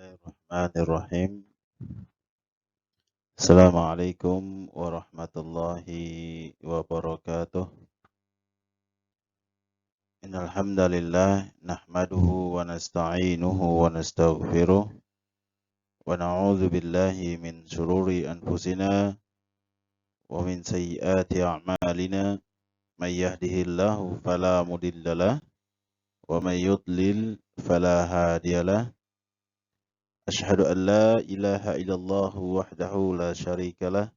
Bismillahirrahmanirrahim. Assalamualaikum warahmatullahi wabarakatuh. Innal hamdalillah nahmaduhu wa nasta'inuhu wa nastaghfiruh wa na'udzu billahi min shururi anfusina wa min sayyiati a'malina. May yahdihillahu fala mudhillalah wa may yudlil fala hadiyalah. Asyhadu an la ilaha illallah wahdahu la syarikalah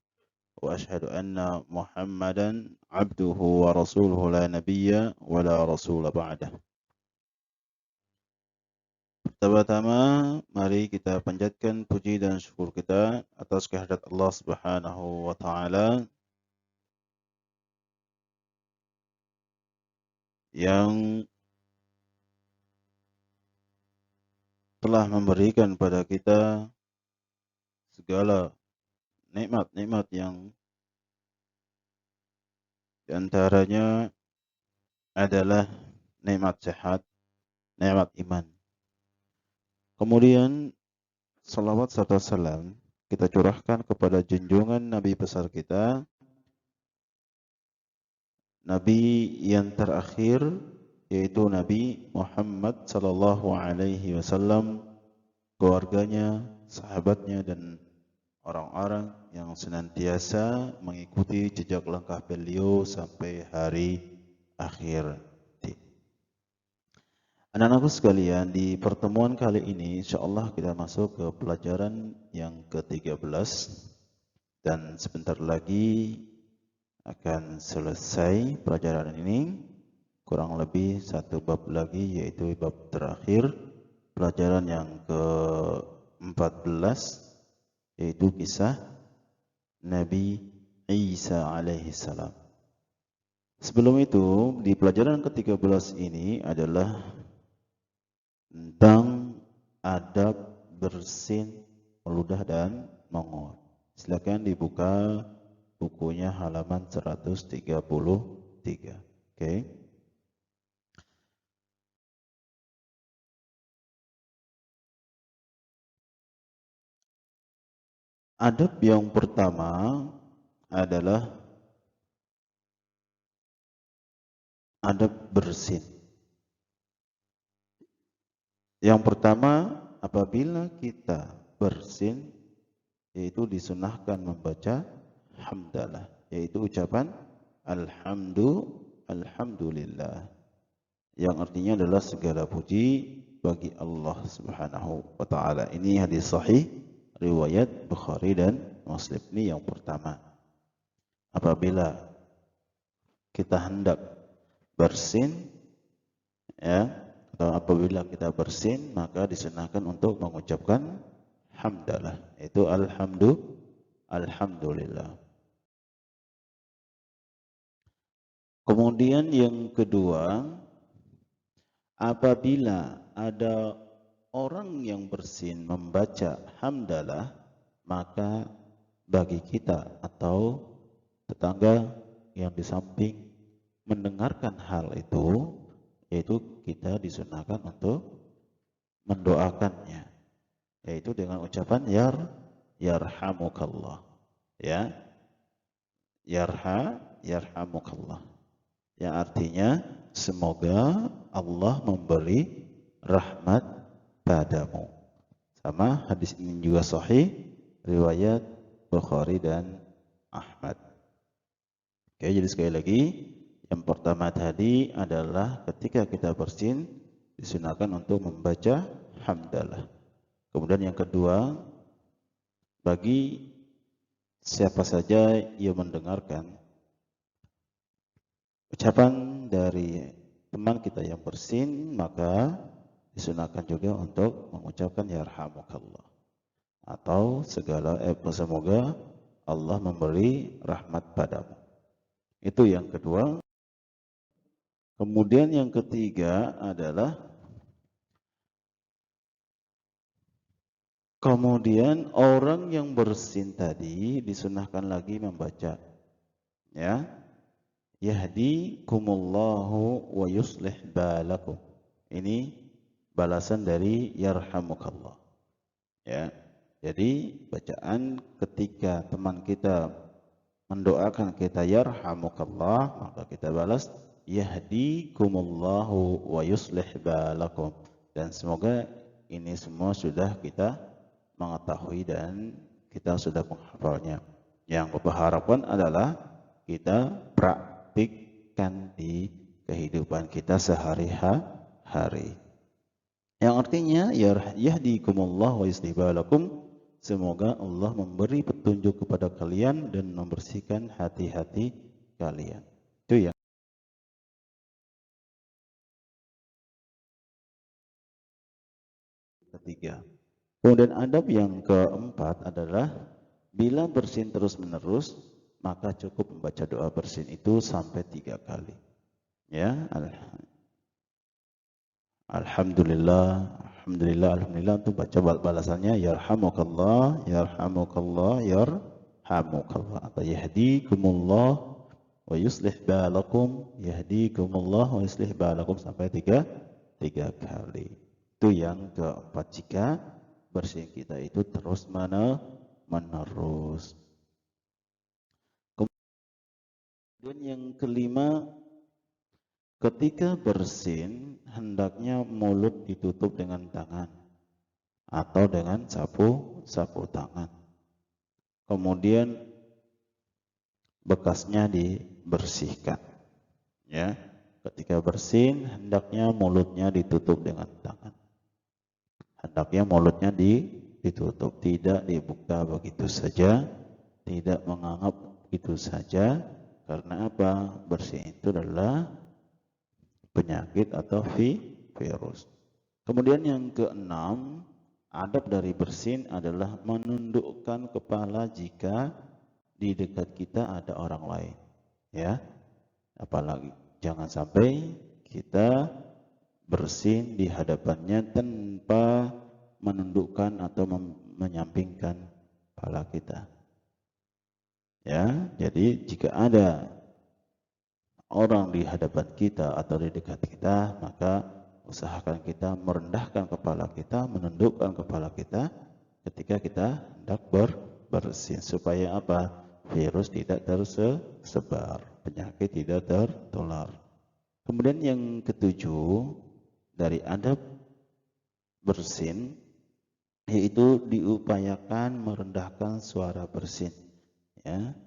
wa asyhadu anna Muhammadan abduhu wa rasuluhu la nabiyya wa la rasula ba'dah. Pertama-tama mari kita panjatkan puji dan syukur kita atas kehadirat Allah Subhanahu wa taala yang telah memberikan pada kita segala nikmat-nikmat yang diantaranya adalah nikmat sehat, nikmat iman. Kemudian salawat serta salam kita curahkan kepada junjungan Nabi besar kita, Nabi yang terakhir, yaitu Nabi Muhammad sallallahu alaihi wasallam, keluarganya, sahabatnya dan orang-orang yang senantiasa mengikuti jejak langkah beliau sampai hari akhir. Anak-anakku sekalian, di pertemuan kali ini insyaallah kita masuk ke pelajaran yang ke-13 dan sebentar lagi akan selesai pelajaran ini, kurang lebih satu bab lagi, yaitu bab terakhir, pelajaran yang ke-14, yaitu kisah Nabi Isa alaihissalam. Sebelum itu, di pelajaran ke-13 ini adalah tentang adab bersin, meludah dan menguap. Silakan dibuka bukunya halaman 133. Oke. Adab yang pertama adalah adab bersin. Yang pertama, apabila kita bersin, yaitu disunahkan membaca hamdalah, yaitu ucapan alhamdulillah, yang artinya adalah segala puji bagi Allah Subhanahu wa taala. Ini hadis sahih riwayat Bukhari dan Muslim. Ini yang pertama. Apabila kita hendak bersin, ya, atau apabila kita bersin, maka disunahkan untuk mengucapkan hamdalah, yaitu alhamdulillah. Kemudian yang kedua, apabila ada orang yang bersin membaca hamdalah, maka bagi kita atau tetangga yang di samping mendengarkan hal itu, yaitu kita disunahkan untuk mendoakannya, yaitu dengan ucapan yarhamukallah, ya, yarhamukallah, yang artinya semoga Allah memberi rahmat padamu. Sama hadis ini juga sahih riwayat Bukhari dan Ahmad. Oke, jadi sekali lagi, yang pertama tadi adalah ketika kita bersin disunahkan untuk membaca hamdalah. Kemudian yang kedua, bagi siapa saja yang mendengarkan ucapan dari teman kita yang bersin, maka disunahkan juga untuk mengucapkan yarhamukallah, atau semoga Allah memberi rahmat padamu. Itu yang kedua. Kemudian yang ketiga adalah kemudian orang yang bersin tadi disunahkan lagi membaca, ya, yahdikumullahu wa yuslih balakum. Ini balasan dari yarhamukallah. Ya. Jadi bacaan ketika teman kita mendoakan kita yarhamukallah, maka kita balas yahdikumullahu wa yuslih balakum. Dan semoga ini semua sudah kita mengetahui dan kita sudah menghafalnya. Yang Bapak harapkan adalah kita praktikkan di kehidupan kita sehari-hari. Yang artinya yahdikumullah wa yuslih balakum, semoga Allah memberi petunjuk kepada kalian dan membersihkan hati-hati kalian. Itu ya. Ketiga. Kemudian adab yang keempat adalah bila bersin terus-menerus, maka cukup membaca doa bersin itu sampai 3 kali. Ya, alhamdulillah, alhamdulillah, alhamdulillah, untuk baca balasannya yarhamukallah, yarhamukallah, yarhamukallah, atau yahdikumullah wa yuslih balakum, yahdikumullah wa yuslih balakum sampai tiga kali. Itu yang keempat, jika bersin kita itu terus menerus. Kemudian yang kelima, ketika bersin hendaknya mulut ditutup dengan tangan atau dengan sapu tangan. Kemudian bekasnya dibersihkan. Ya, ketika bersin hendaknya mulutnya ditutup dengan tangan. Hendaknya mulutnya ditutup, tidak dibuka begitu saja, tidak menganggap begitu saja. Karena apa? Bersin itu adalah penyakit atau virus. Kemudian yang keenam, adab dari bersin adalah menundukkan kepala jika di dekat kita ada orang lain. Ya, apalagi jangan sampai kita bersin di hadapannya tanpa menundukkan atau menyampingkan kepala kita. Ya, jadi jika ada orang di hadapan kita atau di dekat kita, maka usahakan kita merendahkan kepala kita, menundukkan kepala kita ketika kita hendak bersin, supaya apa? Virus tidak tersebar, penyakit tidak tertular. Kemudian yang ketujuh dari adab bersin, yaitu diupayakan merendahkan suara bersin. Ya,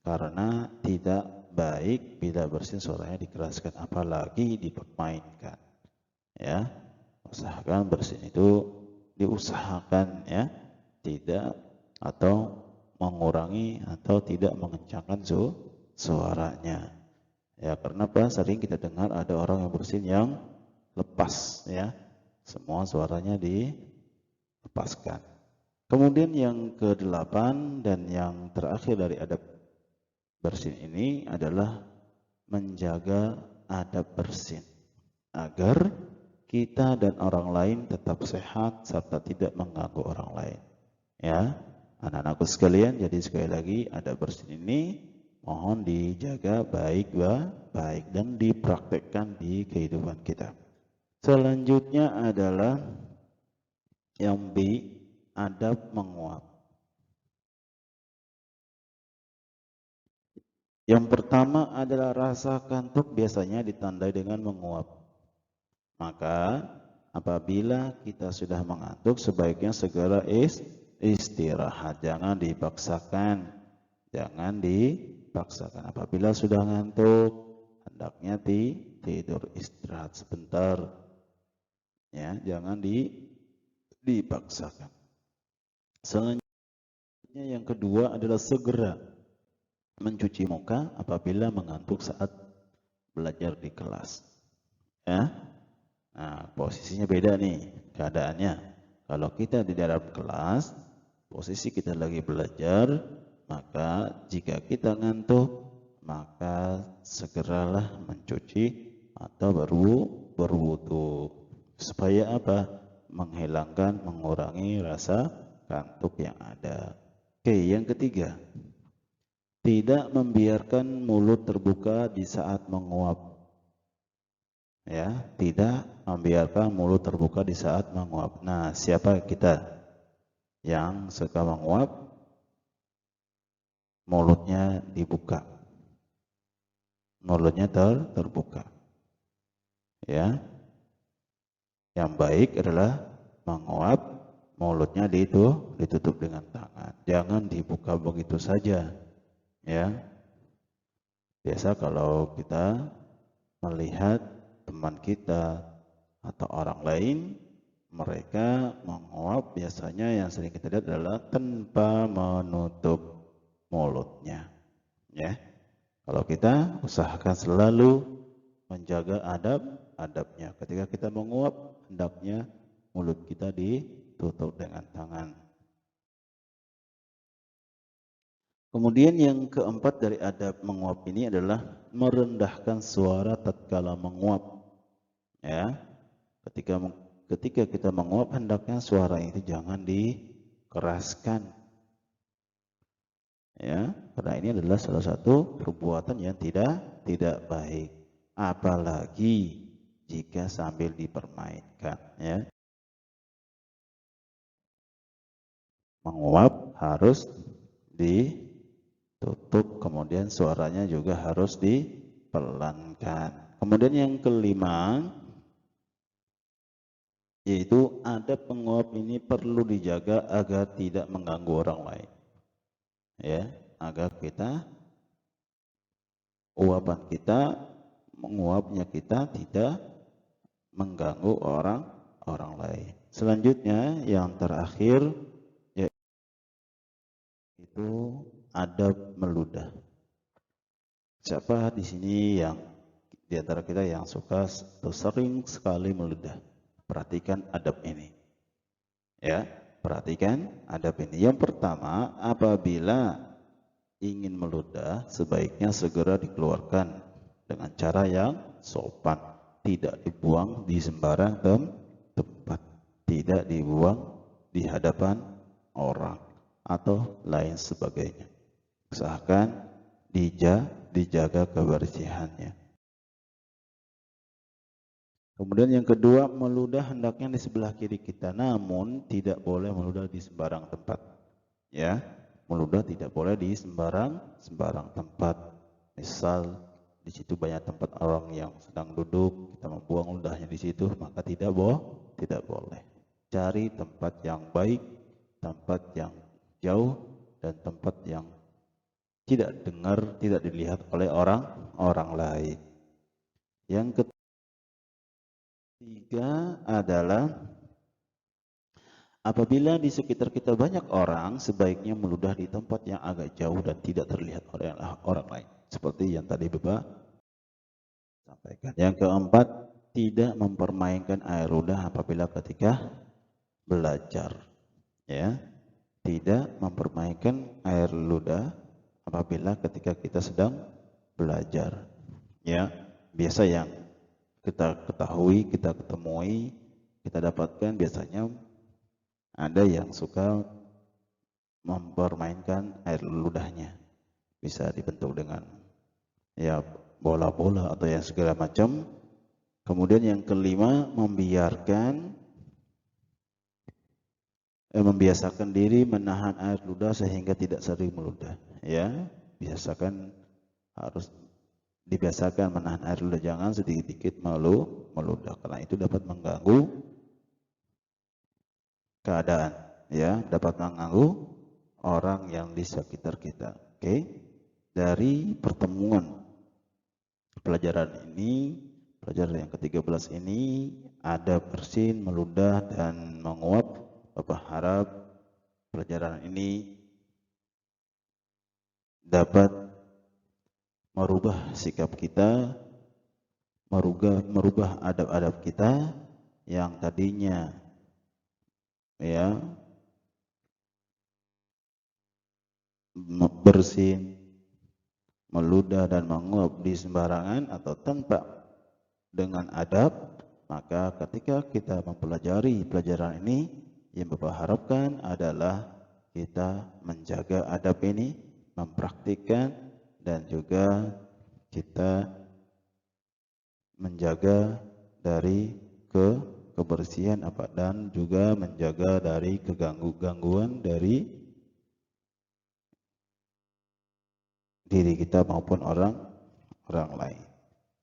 karena tidak baik bila bersin suaranya dikeraskan, apalagi dipermainkan. Ya, usahakan bersin itu diusahakan ya, tidak atau mengurangi atau tidak mengencangkan suaranya. Ya, karena apa? Sering kita dengar ada orang yang bersin yang lepas ya, semua suaranya dilepaskan. Kemudian yang ke-8 dan yang terakhir dari adab bersin ini adalah menjaga adab bersin agar kita dan orang lain tetap sehat serta tidak mengganggu orang lain. Ya, anak-anakku sekalian, jadi sekali lagi adab bersin ini mohon dijaga baik dan dipraktekkan di kehidupan kita. Selanjutnya adalah yang B, adab menguap. Yang pertama adalah rasa kantuk biasanya ditandai dengan menguap. Maka apabila kita sudah mengantuk, sebaiknya segera istirahat, jangan dipaksakan. Jangan dipaksakan. Apabila sudah ngantuk, hendaknya tidur, istirahat sebentar. Ya, jangan dipaksakan. Selanjutnya yang kedua adalah segera mencuci muka apabila mengantuk saat belajar di kelas. Ya. Nah, posisinya beda nih keadaannya. Kalau kita di dalam kelas, posisi kita lagi belajar, maka jika kita ngantuk, maka segeralah mencuci atau berwudu. Supaya apa? Menghilangkan, mengurangi rasa kantuk yang ada. Oke, yang ketiga, tidak membiarkan mulut terbuka di saat menguap. Ya, tidak membiarkan mulut terbuka di saat menguap. Nah, siapa kita? yang suka menguap mulutnya dibuka, mulutnya terbuka. Ya, yang baik adalah menguap mulutnya ditutup dengan tangan, jangan dibuka begitu saja. Ya, biasa kalau kita melihat teman kita atau orang lain, mereka menguap, biasanya yang sering kita lihat adalah tanpa menutup mulutnya. Ya, kalau kita usahakan selalu menjaga adabnya. Ketika kita menguap, hendaknya mulut kita ditutup dengan tangan. Kemudian yang keempat dari adab menguap ini adalah merendahkan suara tatkala menguap. Ya, ketika kita menguap, hendaknya suara itu jangan dikeraskan. Ya, karena ini adalah salah satu perbuatan yang tidak baik. Apalagi jika sambil dipermainkan. Ya, menguap harus ditutup, kemudian suaranya juga harus dipelankan. Kemudian yang kelima, yaitu adab menguap ini perlu dijaga agar tidak mengganggu orang lain. Ya, agar uapan kita, menguapnya kita tidak mengganggu orang lain. Selanjutnya yang terakhir yaitu adab meludah. Siapa di sini yang di antara kita yang suka atau sering sekali meludah? Perhatikan adab ini. Ya, perhatikan adab ini. Yang pertama, apabila ingin meludah, sebaiknya segera dikeluarkan dengan cara yang sopan, tidak dibuang di sembarang tempat, tidak dibuang di hadapan orang atau lain sebagainya. Usahakan dijaga kebersihannya. Kemudian yang kedua, meludah hendaknya di sebelah kiri kita, namun tidak boleh meludah di sembarang tempat. Ya, meludah tidak boleh di sembarang tempat. Misal di situ banyak tempat orang yang sedang duduk, kita membuang ludahnya di situ, maka tidak boleh. Cari tempat yang baik, tempat yang jauh, dan tempat yang tidak dilihat oleh orang lain. Yang ketiga adalah apabila di sekitar kita banyak orang, sebaiknya meludah di tempat yang agak jauh dan tidak terlihat oleh orang lain. Seperti yang tadi Bapak sampaikan. Yang keempat, tidak mempermainkan air ludah apabila ketika belajar. Ya, tidak mempermainkan air ludah apabila ketika kita sedang belajar. Ya, biasa yang kita ketahui, kita ketemui, kita dapatkan biasanya ada yang suka mempermainkan air ludahnya. Bisa dibentuk dengan ya bola-bola atau yang segala macam. Kemudian yang kelima, membiasakan diri menahan air ludah sehingga tidak sering meludah. Ya, harus dibiasakan menahan air ludah, jangan sedikit-sedikit meludah, karena itu dapat mengganggu keadaan, ya, dapat mengganggu orang yang di sekitar kita. Oke. Dari pertemuan pelajaran yang ke-13 ini, ada bersin, meludah, dan menguap. Bapak harap pelajaran ini dapat merubah sikap kita, merubah adab-adab kita yang tadinya ya bersin, meludah dan menguap di sembarangan atau tanpa dengan adab. Maka ketika kita mempelajari pelajaran ini, yang Bapak harapkan adalah kita menjaga adab ini, mempraktikkan, dan juga kita menjaga dari kebersihan dan juga menjaga dari gangguan dari diri kita maupun orang lain.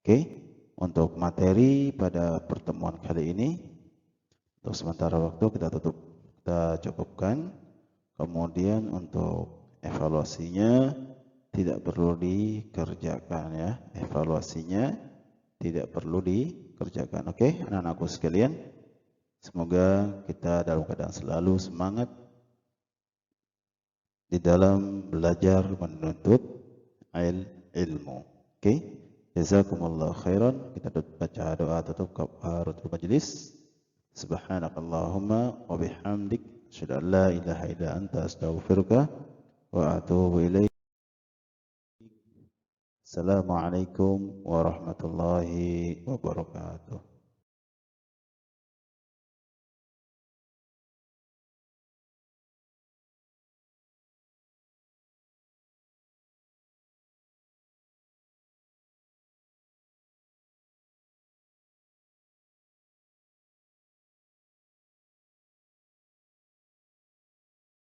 Oke, untuk materi pada pertemuan kali ini untuk sementara waktu kita cukupkan. Kemudian untuk evaluasinya tidak perlu dikerjakan ya. Evaluasinya tidak perlu dikerjakan. Oke, anak-anakku sekalian. Semoga kita dalam keadaan selalu semangat di dalam belajar menuntut ilmu. Oke. Jazakumullah khairan. Kita baca doa tutup kafaratul majlis. Subhanakallahumma wa bihamdik asyhadu an la ilaha illa anta astaghfiruka wa atubu ilaik. Assalamualaikum warahmatullahi wabarakatuh.